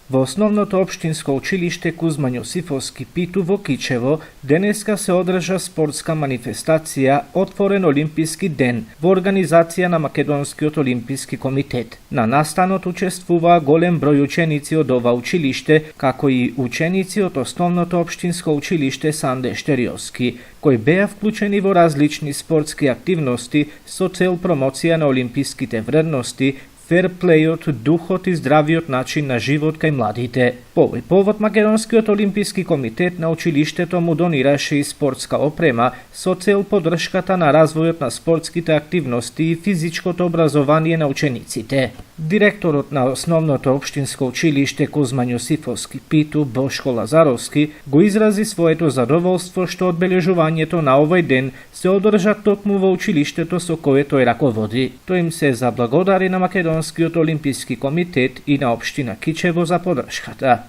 Во основното општинско училиште Кузман Јосифовски Питу во Кичево денеска се одржа спортска манифестација Отворен олимписки ден во организација на Македонскиот олимписки комитет. На настанот учествуваа голем број ученици од ова училиште, како и ученици од основното општинско училиште Санде Штериовски, кои беа вклучени во различни спортски активности со цел промоција на олимписките вредности, ферплејот, духот и здравиот начин на живот кај младите. По овој повод Македонскиот олимписки комитет на училиштето му донираше и спортска опрема со цел поддршката на развојот на спортските активности и физичкото образование на учениците. Директорот на основното општинско училиште Кузман Јосифовски Питу Бошко Лазаровски го изрази своето задоволство што одбележувањето на овој ден се одржа токму во училиштето со кое тој раководи. Тој им се заблагодари на Македонскиот олимписки комитет и на општина Кичево за поддршката.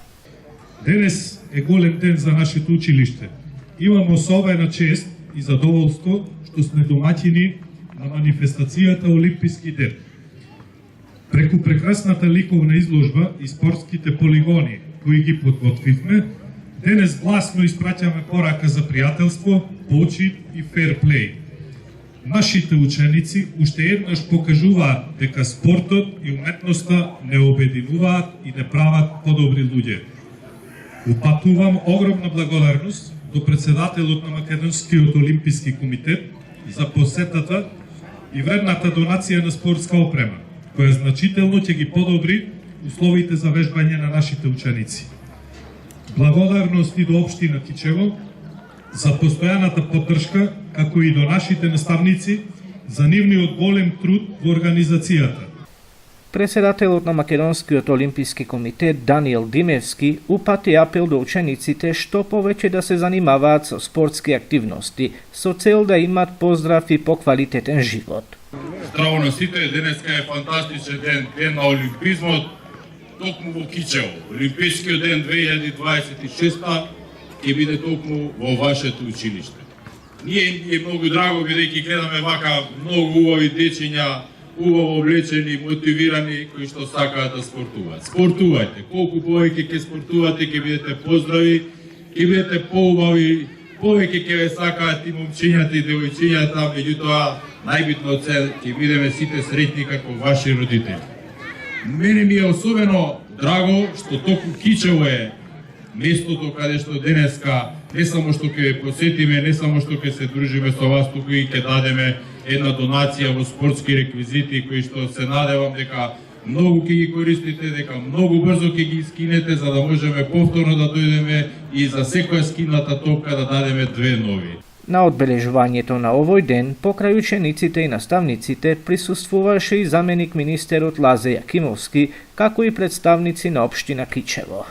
Денес е голем ден за нашето училиште. Имаме особена чест и задоволство што сме домаќини на манифестацијата Олимписки ден. Преку прекрасната ликовна изложба и спортските полигони кои ги подготвивме, денес гласно испраќаме порака за пријателство, почит и ферплеј. Нашите ученици уште еднаш покажуваат дека спортот и уметноста не обединуваат и не прават подобри луѓе. Упатувам огромна благодарност до председателот на Македонскиот олимписки комитет за посетата и вредната донација на спортска опрема, која значително ќе ги подобри условите за вежбање на нашите ученици. Благодарност и до општина Кичево за постојаната поддршка, како и до нашите наставници за нивниот голем труд во организацијата. Председателот на Македонскиот олимписки комитет Даниел Димевски упати апел до учениците што повеќе да се занимаваат со спортски активности, со цел да имат поздрав и поквалитетен живот. Здраво на сите, денеска е фантастичен ден на олимпизмот, токму во Кичево. Олимпискиот ден 2026 ќе биде токму во вашето училиште. Ние е многу драго бидејќи гледаме вака многу убави дечиња, убаво облечени, мотивирани, кои што сакаат да спортуваат. Спортувајте, колку повеќе ќе спортувате, ќе бидете поздрави, ќе бидете поубави, повеќе ќе ве сакаат и момчињата и девојчињата, меѓутоа најбитно цел ќе бидеме сите среќни како ваши родители. Мене ми е особено драго што токму Кичево е местото каде што денеска не само што ќе посетиме, не само што ќе се дружиме со вас, туку и ќе дадеме една донација во спортски реквизити кои што се надевам дека многу ќе ги користите, дека многу брзо ќе ги скинете за да можеме повторно да дојдеме и за секоја скината топка да дадеме две нови. На одбележувањето на овој ден, покрај учениците и наставниците, присуствуваше и заменик министерот Лазе Јакимовски, како и представници на општина Кичево.